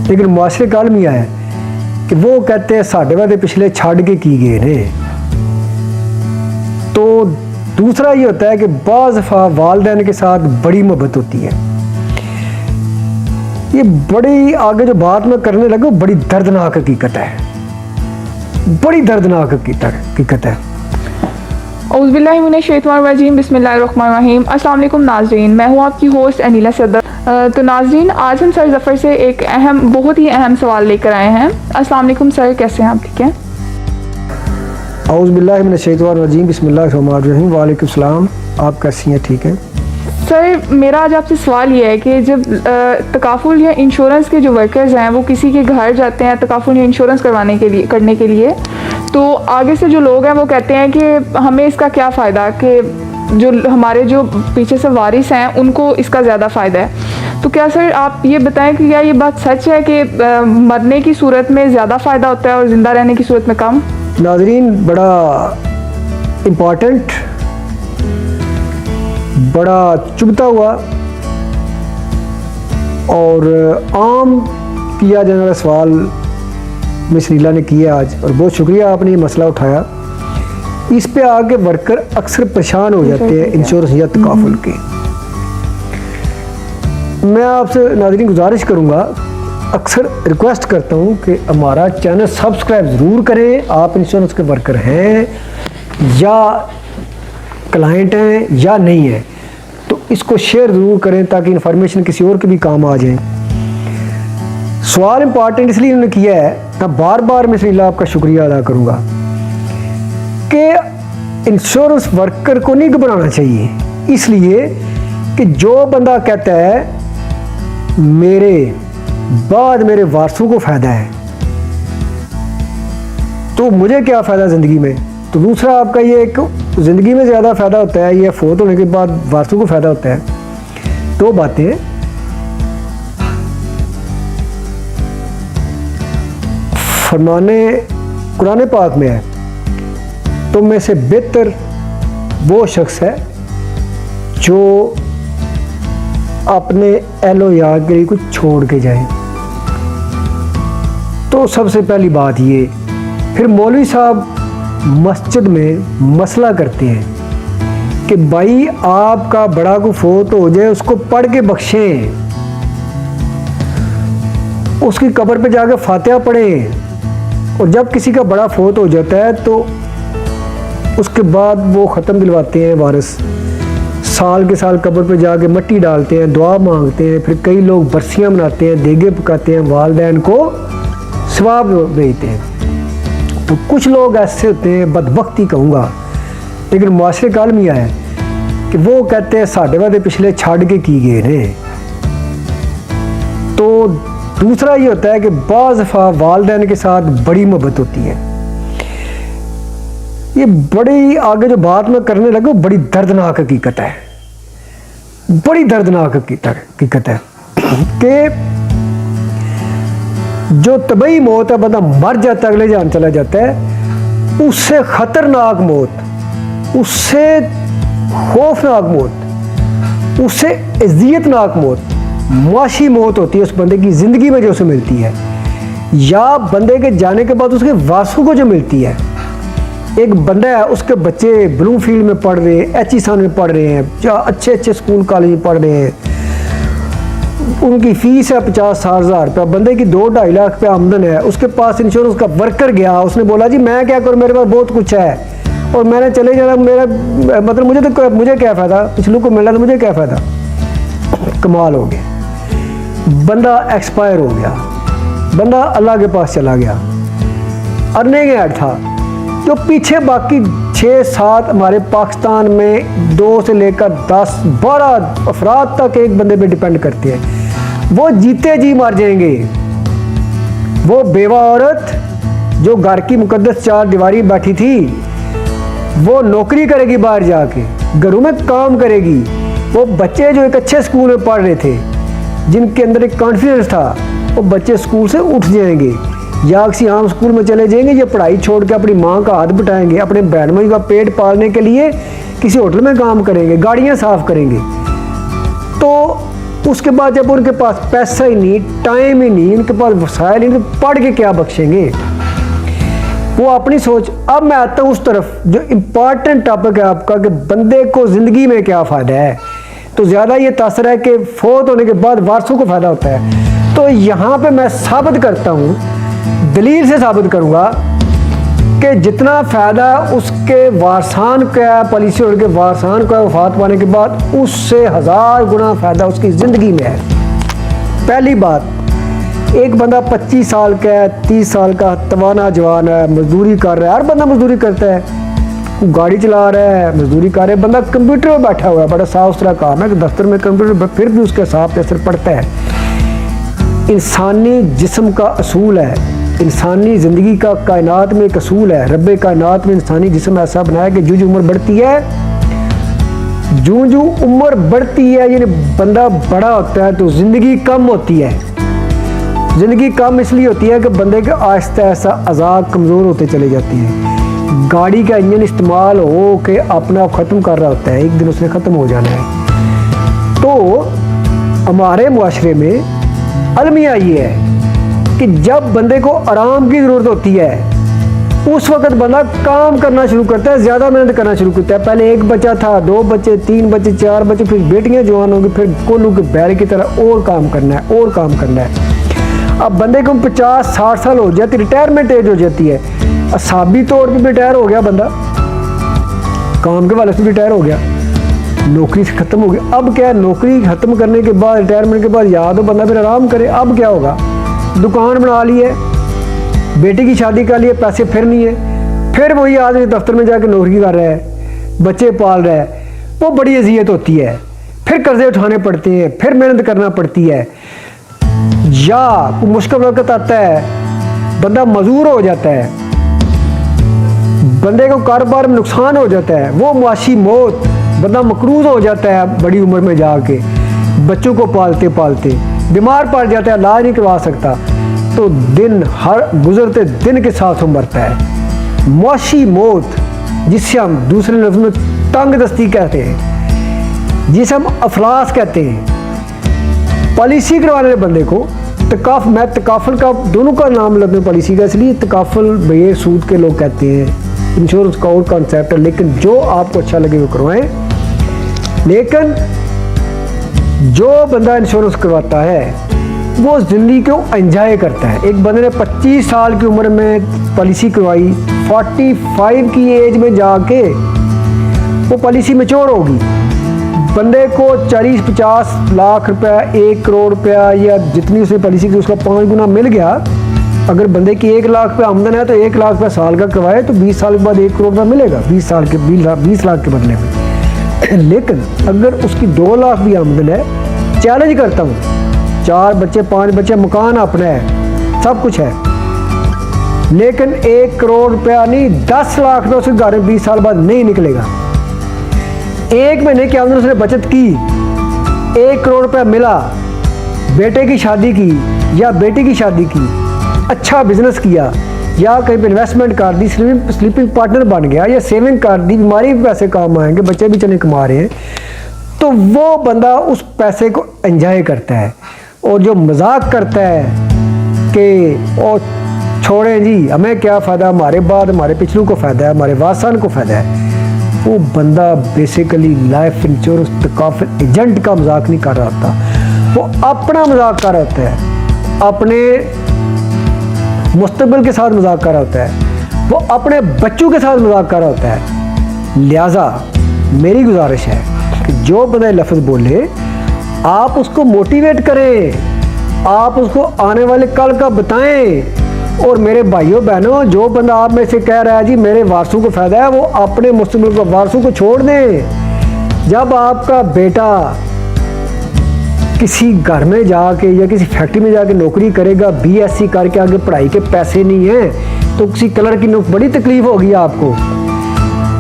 लेकिन मुआशरे काल में आया कि वो कहते हैं साढ़े वादे पिछले छाड़ के की गए ने। तो दूसरा ये होता है कि बाज़ दफ़ा वालिदैन के साथ बड़ी मोहब्बत होती है। ये बड़ी आगे जो बात मैं करने लगा बड़ी दर्दनाक हकीकत है, बड़ी दर्दनाक हकीकत है। औज़ुबिल्लाहिमिनश्शैतानिर्रजीम बिस्मिल्लाहिर्रहमानिर्रहीम। अस्सलाम वालेकुम नाज़रीन, मैं हूँ आपकी होस्ट अनीला सदर। तो नाज़रीन, आज हम सर ज़फ़र से एक बहुत ही अहम सवाल लेकर आए हैं। अस्सलाम वालेकुम सर, कैसे हैं आप? ठीक हैं? औज़ुबिल्लाहिमिनश्शैतानिर्रजीम बिस्मिल्लाहिर्रहमानिर्रहीम। वालेकुम सलाम, आप कैसी हैं? ठीक है सर, मेरा आज आपसे सवाल ये है कि जब तकाफुल या इंश्योरेंस के जो वर्कर्स हैं वो किसी के घर जाते हैं तकाफुल या इंश्योरेंस करने के लिए, तो आगे से जो लोग हैं वो कहते हैं कि हमें इसका क्या फ़ायदा, कि जो हमारे जो पीछे से वारिस हैं उनको इसका ज़्यादा फ़ायदा है। तो क्या सर आप ये बताएं कि क्या ये बात सच है कि मरने की सूरत में ज़्यादा फ़ायदा होता है और ज़िंदा रहने की सूरत में कम? नाज़रीन, बड़ा इम्पॉर्टेंट, बड़ा चुभता हुआ और आम किया जाने वाला सवाल मिस नीला ने किया आज, और बहुत शुक्रिया आपने ये मसला उठाया। इस पे आगे वर्कर अक्सर परेशान हो जाते हैं इंश्योरेंस या तकाफुल के। मैं आपसे नाज़रीन गुजारिश करूँगा, अक्सर रिक्वेस्ट करता हूँ कि हमारा चैनल सब्सक्राइब ज़रूर करें। आप इंश्योरेंस के वर्कर हैं या क्लाइंट हैं या नहीं है, तो इसको शेयर ज़रूर करें ताकि इन्फॉर्मेशन किसी और के भी काम आ जाए। सवाल इम्पॉर्टेंट इसलिए उन्होंने किया है, मैं बार बार मिस नीला आपका शुक्रिया अदा करूँगा कि इंश्योरेंस वर्कर को नहीं घबराना चाहिए, इसलिए कि जो बंदा कहता है मेरे बाद मेरे वारसों को फ़ायदा है, तो मुझे क्या फ़ायदा ज़िंदगी में। तो दूसरा आपका ये एक ज़िंदगी में ज़्यादा फ़ायदा होता है या फोत होने के बाद वारसों को फ़ायदा होता है। दो बातें, फरमाने कुरान पाक में है, तुम में से बेहतर वो शख्स है जो अपने अहलो यार के लिए कुछ छोड़ के जाए। तो सबसे पहली बात ये। फिर मौलवी साहब मस्जिद में मसला करते हैं कि भाई आपका बड़ा को फोत हो जाए उसको पढ़ के बख्शें, उसकी कब्र पे जाकर फातिहा पढ़ें, और जब किसी का बड़ा फोत हो जाता है तो उसके बाद वो ख़त्म दिलवाते हैं वारिस, साल के साल कब्र पे जाके मिट्टी डालते हैं, दुआ मांगते हैं। फिर कई लोग बरसियां मनाते हैं, देगे पकाते हैं, वालिदैन को सवाब भेजते हैं। तो कुछ लोग ऐसे होते हैं, बदबख्ती कहूँगा, लेकिन मुआशरे काल में आया कि वो कहते हैं साढ़े वादे पिछले छाड़ के की गए ने। तो दूसरा ये होता है कि बाज़ दफ़ा वालिदैन के साथ बड़ी मोहब्बत होती है। ये बड़ी आगे जो बात मैं करने लगा बड़ी दर्दनाक हकीकत है, बड़ी दर्दनाक हकीकत है कि जो तबई मौत है, बंदा मर जाता है, अगले जान चला जाता है, उससे ख़तरनाक मौत, उससे खौफनाक मौत, उससे अज़ियतनाक मौत, मुआशी मौत होती है उस बंदे की ज़िंदगी में जो उसे मिलती है, या बंदे के जाने के बाद उसके वारसों को जो मिलती है। एक बंदा है, उसके बच्चे ब्लूमफील्ड में पढ़ रहे हैं, एचईसन में पढ़ रहे हैं, या अच्छे अच्छे स्कूल कॉलेज में पढ़ रहे हैं, उनकी फ़ीस है 50-60 रुपया, बंदे की 2-2.5 लाख रुपया आमदन है। उसके पास इंश्योरेंस का वर्कर गया, उसने बोला जी मैं क्या करूँ, मेरे पास बहुत कुछ है और मैंने चले जाना, मेरा मतलब मुझे क्या फ़ायदा, पिछले को मिला तो मुझे क्या फ़ायदा। कमाल हो गया, बंदा एक्सपायर हो गया, बंदा अल्लाह के पास चला गया। अर्निंग ऐड था जो पीछे बाकी 6-7 हमारे पाकिस्तान में 2 से लेकर 10-12 अफराद तक एक बंदे पे डिपेंड करते हैं। वो जीते जी मर जाएंगे। वो बेवा औरत जो घर की मुकद्दस 4 दीवारी बैठी थी, वो नौकरी करेगी, बाहर जाके घरों में काम करेगी। वो बच्चे जो एक अच्छे स्कूल में पढ़ रहे थे, जिनके अंदर एक कॉन्फिडेंस था, वो बच्चे स्कूल से उठ जाएंगे या किसी आम स्कूल में चले जाएंगे, या पढ़ाई छोड़ के अपनी माँ का हाथ बटाएंगे, अपने बहन भाई का पेट पालने के लिए किसी होटल में काम करेंगे, गाड़ियाँ साफ करेंगे। तो उसके बाद जब उनके पास पैसा ही नहीं, टाइम ही नहीं, उनके पास वसाइल ही नहीं, तो पढ़ के क्या बख्शेंगे? वो अपनी सोच। अब मैं आता हूँ उस तरफ जो इम्पॉर्टेंट टॉपिक है आपका, कि बंदे को ज़िंदगी में क्या फ़ायदा है। तो ज़्यादा ये तासर है कि फौत होने के बाद वारसों को फ़ायदा होता है। तो यहाँ पे मैं साबित करता हूँ, दलील से साबित करूँगा कि जितना फ़ायदा उसके वारसान का है, पॉलिसी होने के वारसान का वफात पाने के बाद, उससे 1000 गुना फ़ायदा उसकी ज़िंदगी में है। पहली बात, एक बंदा 25 साल का है, 30 साल का तवाना जवान है, मजदूरी कर रहा है। हर बंदा मजदूरी करता है, गाड़ी चला रहा है, मजदूरी कर रहा है। बंदा कंप्यूटर में बैठा हुआ है, बड़ा साफ सुथरा काम है कि दफ्तर में कंप्यूटर, फिर भी उसके साथ पे असर पड़ता है। इंसानी जिस्म का असूल है, इंसानी ज़िंदगी का कायनात में एक असूल है। रब्बे कायनात में इंसानी जिस्म ऐसा बनाया कि जो उम्र बढ़ती है, जो उम्र बढ़ती है, यानी बंदा बड़ा होता है तो ज़िंदगी कम होती है। ज़िंदगी कम इसलिए होती है कि बंदे के आहिस्ता आहिस्ता अज़ाद कमज़ोर होते चले जाते हैं। गाड़ी का इंजन इस्तेमाल हो के अपना ख़त्म कर रहा होता है, एक दिन उसने ख़त्म हो जाना है। तो हमारे मुआशरे में अलमिया ये है कि जब बंदे को आराम की ज़रूरत होती है, उस वक़्त बंदा काम करना शुरू करता है, ज़्यादा मेहनत करना शुरू करता है। पहले एक बच्चा था, 2 बच्चे, 3 बच्चे, 4 बच्चे, फिर बेटियाँ जवान होंगी, फिर कोल्हू के बैल की तरह और काम करना है, और काम करना है। अब बंदे को 50-60 साल हो जाती, रिटायरमेंट एज हो जाती है। असाबी तौर पर रिटायर हो गया बंदा, काम के वाले से रिटायर हो गया, नौकरी से ख़त्म हो गया। अब क्या, नौकरी ख़त्म करने के बाद, रिटायरमेंट के बाद याद हो बंदा फिर आराम करे। अब क्या होगा, दुकान बना ली है, बेटी की शादी कर ली है, पैसे फिर नहीं है, फिर वही आदमी दफ्तर में जाकर नौकरी कर रहा है, बच्चे पाल रहा है। वो बड़ी अजियत होती है, फिर कर्जे उठाने पड़ते हैं, फिर मेहनत करना पड़ती है। या कोई मुश्किल वक्त आता है, बंदा मजूर हो जाता है, बंदे को कारोबार में नुकसान हो जाता है, वो मुआशी मौत, बंदा मकरूज हो जाता है बड़ी उम्र में जाके, बच्चों को पालते पालते बीमार पड़ जाता है, इलाज नहीं करवा सकता, तो दिन हर गुजरते दिन के साथ वो मरता है। मुआशी मौत, जिसे हम दूसरे लफ्ज़ में तंग दस्ती कहते हैं, जिसे हम अफलास कहते हैं। पॉलिसी करवाने वाले बंदे को मैं तकाफुल का दोनों का नाम लेते हैं पॉलिसी का, इसलिए तकाफुल बगैर सूद के लोग कहते हैं, इंश्योरेंस का और कॉन्सेप्ट है, लेकिन जो आपको अच्छा लगे वो करवाएं। लेकिन जो बंदा इंश्योरेंस करवाता है वो ज़िंदगी को एंजॉय करता है। एक बंदे ने 25 साल की उम्र में पॉलिसी करवाई, 45 की एज में जाके वो पॉलिसी मैच्योर होगी। बंदे को 40-50 लाख रुपया, 1 करोड़ रुपया, या जितनी उसने पॉलिसी की उसका 5 गुना मिल गया। अगर बंदे की 1 लाख रुपया आमदन है तो 1 लाख रुपया साल का करवाए तो 20 साल के बाद 1 करोड़ रुपया मिलेगा, 20 लाख के बदले में। लेकिन अगर उसकी 2 लाख भी आमदन है, चैलेंज करता हूँ, 4 बच्चे, 5 बच्चे, मकान अपना है, सब कुछ है, लेकिन 1 करोड़ रुपया नहीं, 10 लाख रुपया उसके घर में 20 साल बाद नहीं निकलेगा। 1 महीने की आमदन उसने बचत की, 1 करोड़ रुपया मिला, बेटे की शादी की या बेटी की शादी की, अच्छा बिजनेस किया, या कहीं पे इन्वेस्टमेंट कर दी, स्लीपिंग पार्टनर बन गया, या सेविंग कर दी, बीमारी भी पैसे काम आएंगे, बच्चे भी चले कमा रहे हैं, तो वो बंदा उस पैसे को एंजॉय करता है। और जो मजाक करता है कि और छोड़ें जी, हमें क्या फ़ायदा, हमारे बाद हमारे पिछलों को फ़ायदा है, हमारे वारसान को फ़ायदा है, वो बंदा basically life insurance takaful agent का मजाक नहीं कर रहा होता, वो अपना मजाक कर रहा होता है, अपने मुस्तकबिल के साथ मजाक कर रहा होता है, वो अपने बच्चों के साथ मजाक कर रहा होता है। लिहाजा मेरी गुजारिश है कि जो बंदा लफ्ज़ बोले आप उसको मोटिवेट करें, आप उसको आने वाले कल का बताएं। और मेरे भाइयों बहनों, जो बंदा आप में से कह रहा है जी मेरे वारसों को फ़ायदा है, वो अपने मुस्तकबिल को वारसों को छोड़ दें। जब आपका बेटा किसी घर में जाके या किसी फैक्ट्री में जाके नौकरी करेगा, BSc करके, आगे पढ़ाई के पैसे नहीं हैं, तो किसी कलर की बड़ी तकलीफ़ होगी आपको।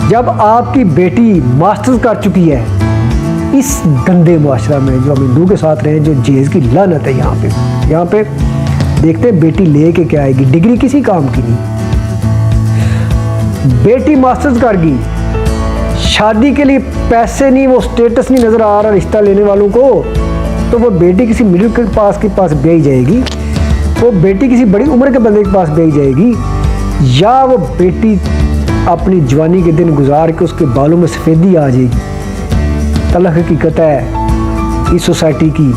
जब आपकी बेटी मास्टर्स कर चुकी है, इस गंदे मुआशरा में जो हम हिंदू के साथ रहे, जो जेज की लानत है, यहाँ पे देखते हैं बेटी ले के क्या आएगी, डिग्री किसी काम की नहीं। बेटी मास्टर्स कर गई, शादी के लिए पैसे नहीं, वो स्टेटस नहीं नज़र आ रहा रिश्ता लेने वालों को, तो वो बेटी किसी मिडिल क्लास के पास ब्याई जाएगी, वो बेटी किसी बड़ी उम्र के बंदे के पास ब्याई जाएगी, या वो बेटी अपनी जवानी के दिन गुजार के उसके बालों में सफ़ेदी आ जाएगी। तलख हकीकत है इस सोसाइटी की।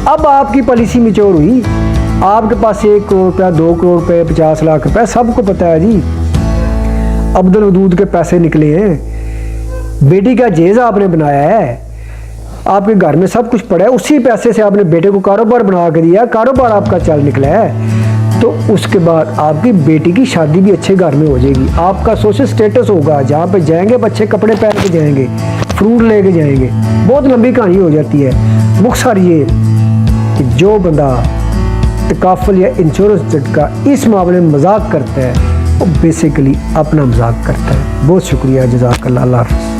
अब आपकी पॉलिसी मैच्योर हुई, आपके पास 1 करोड़ रुपया, 2 करोड़ रुपये, 50 लाख रुपया, सबको पता है जी अब्दुल वदूद के पैसे निकले हैं, बेटी का जेज आपने बनाया है, आपके घर में सब कुछ पड़ा है, उसी पैसे से आपने बेटे को कारोबार बना के दिया, कारोबार आपका चल निकला है। तो उसके बाद आपकी बेटी की शादी भी अच्छे घर में हो जाएगी, आपका सोशल स्टेटस होगा, जहाँ पे जाएंगे अच्छे कपड़े पहन के जाएंगे, फ्रूट लेके जाएंगे। बहुत लंबी कहानी हो जाती है। मुख्तसर ये कि जो बंदा तकाफुल या इंश्योरेंस का इस मामले में मजाक करता है वो बेसिकली अपना मजाक करता है। बहुत शुक्रिया, जज़ाकल्लाह, अल्लाह हाफ़िज़।